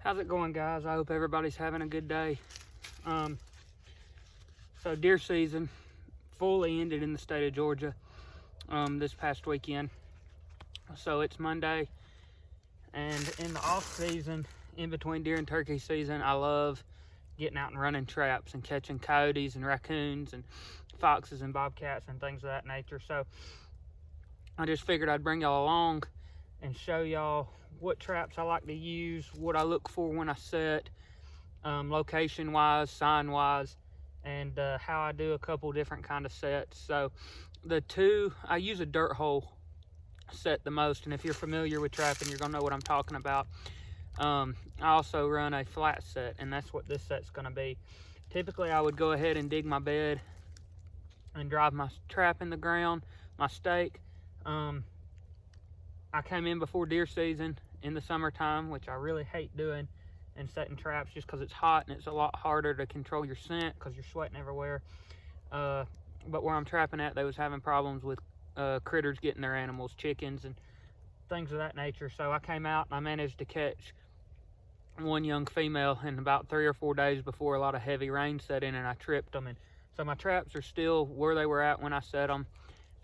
How's it going, guys? I hope everybody's having a good day. So deer season fully ended in the state of Georgia this past weekend. So it's Monday, and in the off season, in between deer and turkey season, I love getting out and running traps and catching coyotes and raccoons and foxes and bobcats and things of that nature. So I just figured I'd bring y'all along and show y'all what traps I like to use, what I look for when I set, location wise, sign wise, and how I do a couple different kind of sets. So I use a dirt hole set the most, and if you're familiar with trapping, you're gonna know what I'm talking about. I also run a flat set, and that's what this set's gonna be. Typically I would go ahead and dig my bed and drive my trap in the ground, my stake. I came in before deer season in the summertime, which I really hate doing, and setting traps just because it's hot and it's a lot harder to control your scent because you're sweating everywhere. But where I'm trapping at, they was having problems with critters getting their animals, chickens and things of that nature. So I came out and I managed to catch one young female in about 3 or 4 days before a lot of heavy rain set in, and I tripped them. And so my traps are still where they were at when I set them.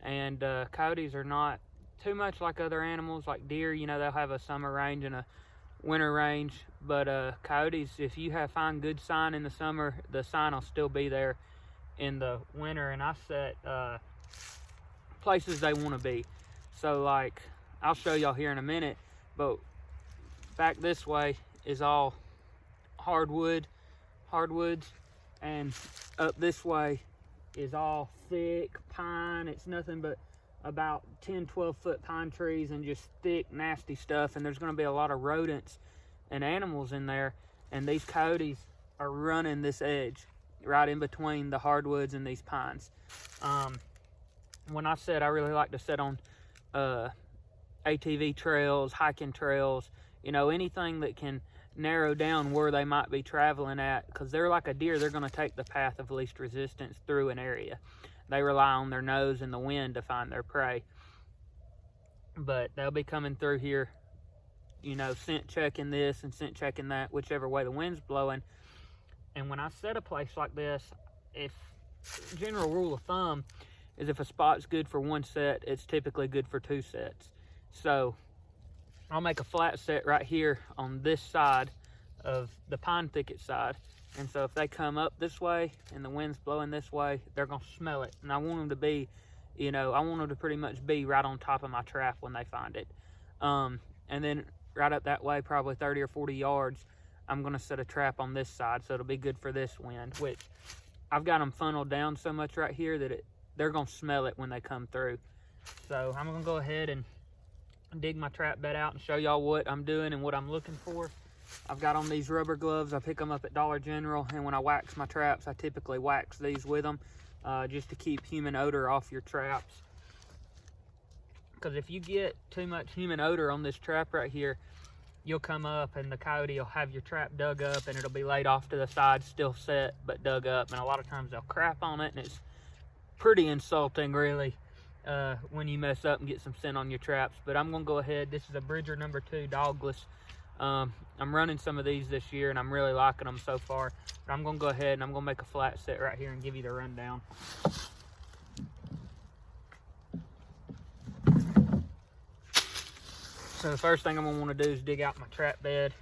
And coyotes are not too much like other animals, like deer. You know, they'll have a summer range and a winter range, but coyotes, if you find good sign in the summer, the sign will still be there in the winter. And I set places they want to be. So like, I'll show y'all here in a minute, but back this way is all hardwoods, and up this way is all thick pine. It's nothing but about 10-12 foot pine trees and just thick nasty stuff, and there's going to be a lot of rodents and animals in there, and these coyotes are running this edge right in between the hardwoods and these pines. When I set, I really like to set on ATV trails, hiking trails, you know, anything that can narrow down where they might be traveling at, because they're like a deer. They're going to take the path of least resistance through an area. They rely on their nose and the wind to find their prey, but they'll be coming through here, you know, scent checking this and scent checking that, whichever way the wind's blowing. And when I set a place like this, general rule of thumb is if a spot's good for one set, it's typically good for 2 sets. So I'll make a flat set right here on this side of the pine thicket side. And so if they come up this way and the wind's blowing this way, they're gonna smell it. And I want them to be, you know, I want them to pretty much be right on top of my trap when they find it. And then right up that way, probably 30 or 40 yards, I'm gonna set a trap on this side, so it'll be good for this wind, which I've got them funneled down so much right here that they're gonna smell it when they come through. So I'm gonna go ahead and dig my trap bed out and show y'all what I'm doing and what I'm looking for. I've got on these rubber gloves. I pick them up at Dollar General, and when I wax my traps, I typically wax these with them just to keep human odor off your traps. Because if you get too much human odor on this trap right here, you'll come up and the coyote will have your trap dug up, and it'll be laid off to the side, still set, but dug up. And a lot of times they'll crap on it, and it's pretty insulting, really, when you mess up and get some scent on your traps. But I'm gonna go ahead. This is a Bridger number 2 dogless. I'm running some of these this year, and I'm really liking them so far. But I'm gonna go ahead and I'm gonna make a flat set right here and give you the rundown. So the first thing I'm gonna want to do is dig out my trap bed.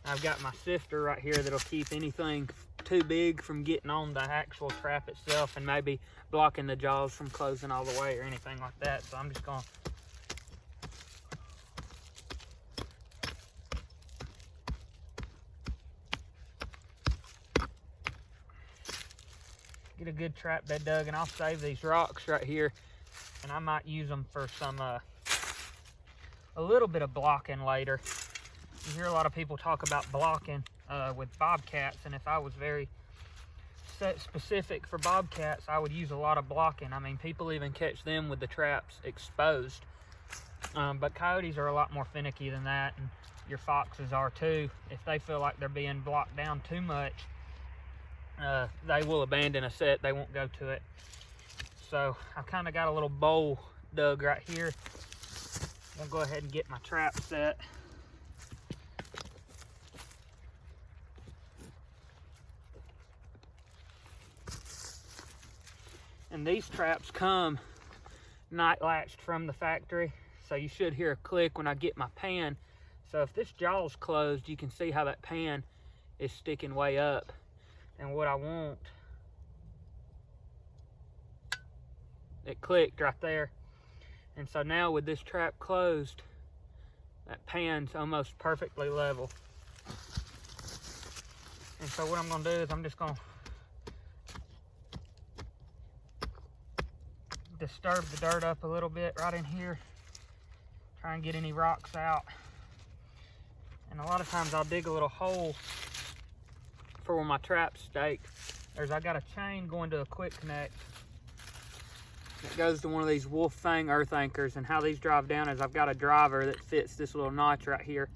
I've got my sifter right here that'll keep anything too big from getting on the actual trap itself and maybe blocking the jaws from closing all the way or anything like that. So I'm just gonna get a good trap bed dug, and I'll save these rocks right here, and I might use them for some a little bit of blocking later. You hear a lot of people talk about blocking with bobcats, and if I was very set specific for bobcats, I would use a lot of blocking. I mean, people even catch them with the traps exposed. But coyotes are a lot more finicky than that, and your foxes are too. If they feel like they're being blocked down too much, they will abandon a set. They won't go to it. So I've kind of got a little bowl dug right here. I'm gonna go ahead and get my trap set. And these traps come night latched from the factory, so you should hear a click when I get my pan. So if this jaw's closed, you can see how that pan is sticking way up. And what I want, it clicked right there. And so now with this trap closed, that pan's almost perfectly level. And so what I'm gonna do is I'm just gonna disturb the dirt up a little bit right in here, try and get any rocks out. And a lot of times I'll dig a little hole for where my trap's staked. I got a chain going to a quick connect that goes to one of these wolf fang earth anchors, and how these drive down is I've got a driver that fits this little notch right here,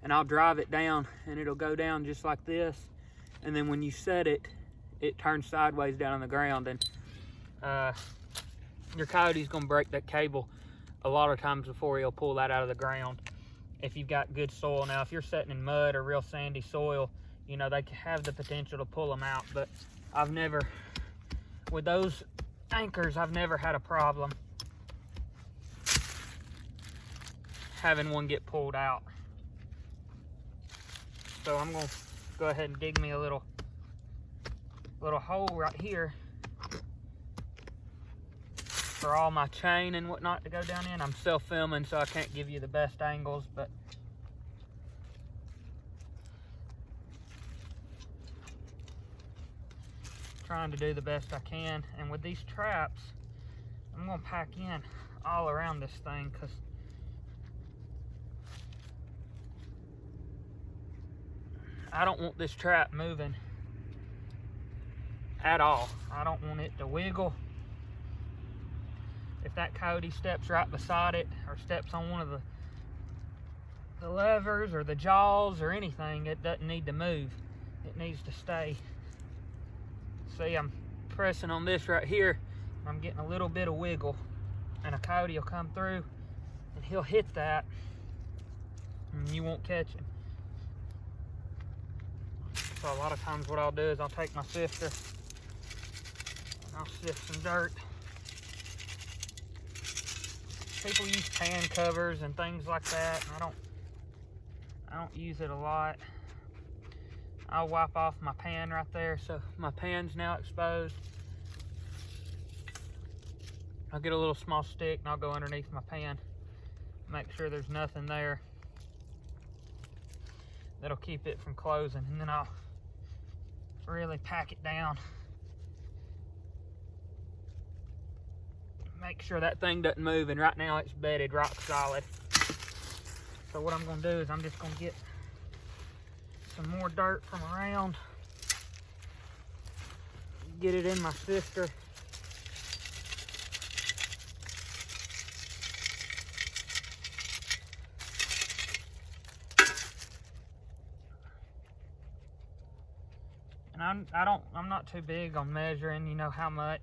and I'll drive it down and it'll go down just like this, and then when you set it, it turns sideways down on the ground. And your coyote's gonna break that cable a lot of times before he'll pull that out of the ground if you've got good soil. Now if you're setting in mud or real sandy soil, you know, they have the potential to pull them out, but I've never, with those anchors, I've never had a problem having one get pulled out. So I'm gonna go ahead and dig me a little hole right here for all my chain and whatnot to go down in. I'm self-filming, so I can't give you the best angles, but trying to do the best I can. And with these traps, I'm gonna pack in all around this thing, because I don't want this trap moving at all. I don't want it to wiggle. If that coyote steps right beside it or steps on one of the levers or the jaws or anything, it doesn't need to move. It needs to stay. See, I'm pressing on this right here. I'm getting a little bit of wiggle, and a coyote will come through and he'll hit that and you won't catch him. So a lot of times what I'll do is I'll take my sifter and I'll sift some dirt. People use pan covers and things like that, and I don't use it a lot. I'll wipe off my pan right there, so my pan's now exposed. I'll get a little small stick and I'll go underneath my pan, make sure there's nothing there that'll keep it from closing, and then I'll really pack it down. Make sure that thing doesn't move, and right now it's bedded rock solid. So what I'm gonna do is I'm just gonna get some more dirt from around, get it in my sifter. And I'm not too big on measuring, you know, how much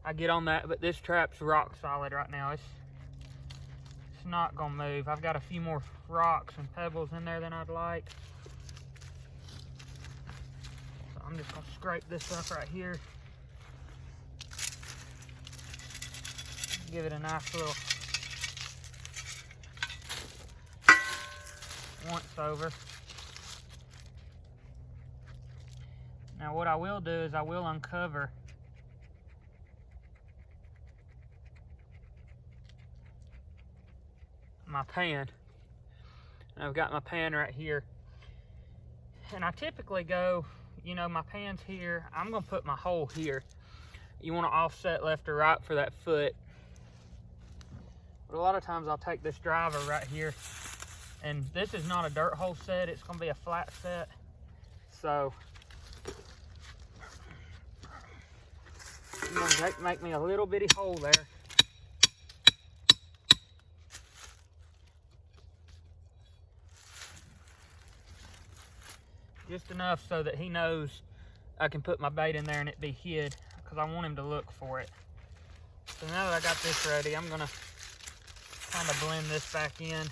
I get on that, but this trap's rock solid right now. It's not gonna move. I've got a few more rocks and pebbles in there than I'd like. So I'm just gonna scrape this up right here. Give it a nice little once over. Now what I will do is I will uncover my pan. And I've got my pan right here. And I typically go, you know, my pan's here. I'm gonna put my hole here. You wanna offset left or right for that foot. But a lot of times I'll take this driver right here, and this is not a dirt hole set, it's gonna be a flat set. So I'm gonna make me a little bitty hole there. Just enough so that he knows I can put my bait in there and it be hid, because I want him to look for it. So now that I got this ready, I'm gonna kind of blend this back in.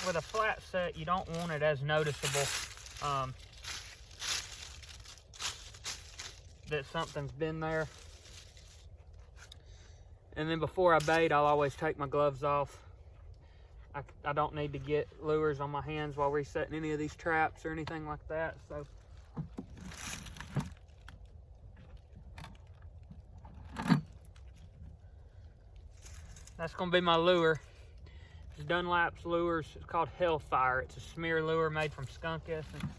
With a flat set, you don't want it as noticeable that something's been there. And then before I bait, I'll always take my gloves off. I don't need to get lures on my hands while resetting any of these traps or anything like that. So that's gonna be my lure. It's Dunlap's lures. It's called Hellfire. It's a smear lure made from skunk essence.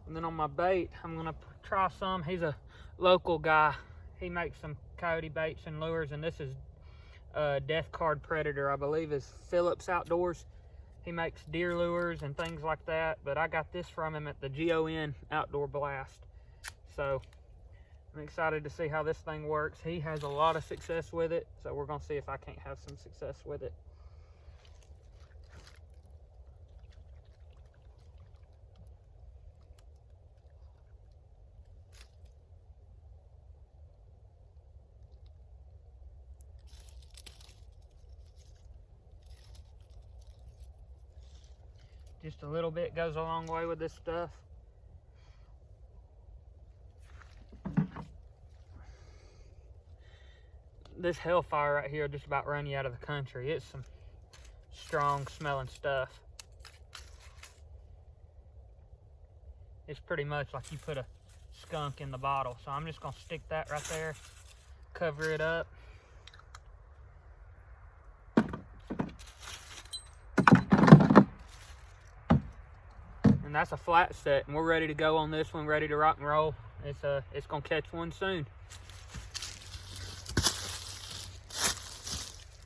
And then on my bait, I'm gonna try some. He's a local guy. He makes some coyote baits and lures, and this is Death Card Predator, I believe is Phillips Outdoors. He makes deer lures and things like that, but I got this from him at the GON Outdoor Blast. So I'm excited to see how this thing works. He has a lot of success with it, so we're gonna see if I can't have some success with it. Just a little bit goes a long way with this stuff. This Hellfire right here just about run you out of the country. It's some strong smelling stuff. It's pretty much like you put a skunk in the bottle. So I'm just gonna stick that right there, cover it up. And that's a flat set, and we're ready to go on this one, ready to rock and roll. It's gonna catch one soon.